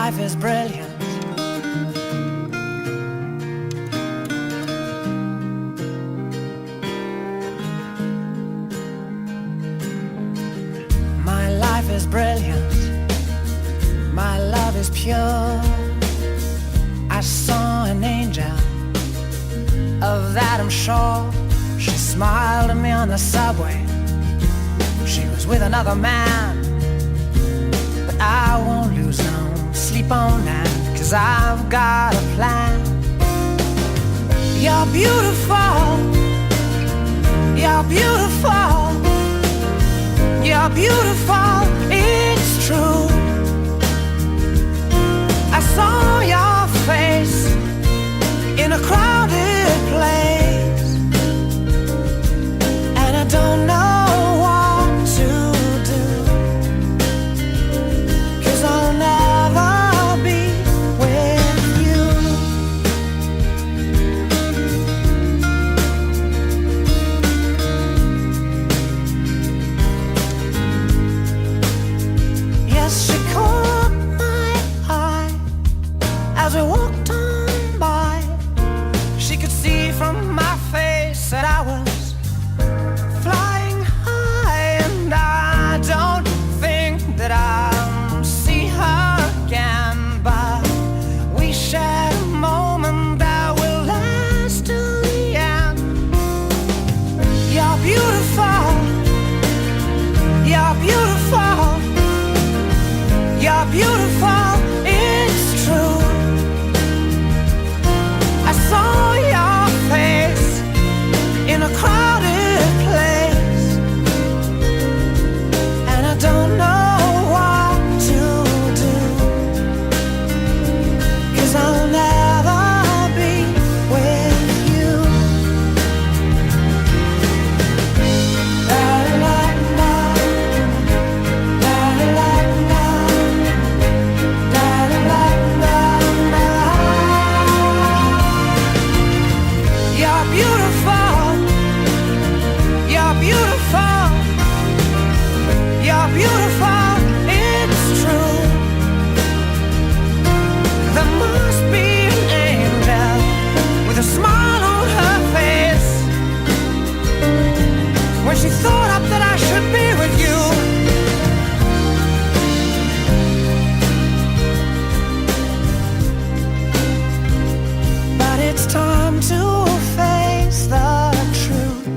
life is brilliant. My life is brilliant. My love is pure. I saw an angel, of that I'm sure. She smiled at me on the subway. She was with another man, but I won't lose no sleep on that, 'cause I've got a plan. You're beautiful. You're beautiful. You're beautiful. It's true. I saw your face in a crowded place, and I don't know what to do, 'cause I'll never be with you. Yes, she caught my eye as we walked on by. She could see from my face that I was flying high, and I don't think that I'll see her again, but we shared a moment that will last till the end. You're beautiful. You're beautiful. You're beautiful. It's true. I saw your face in a crowded place, and I don't know what to do, 'cause I'll never be with you. La la la, la la la, la la la la. You're beautiful. You're beautiful. You're beautiful. It's true. There must be an angel with a smile on her face when she thought up that I should be with you. But it's time to face the truth.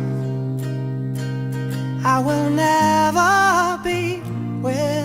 I will never be with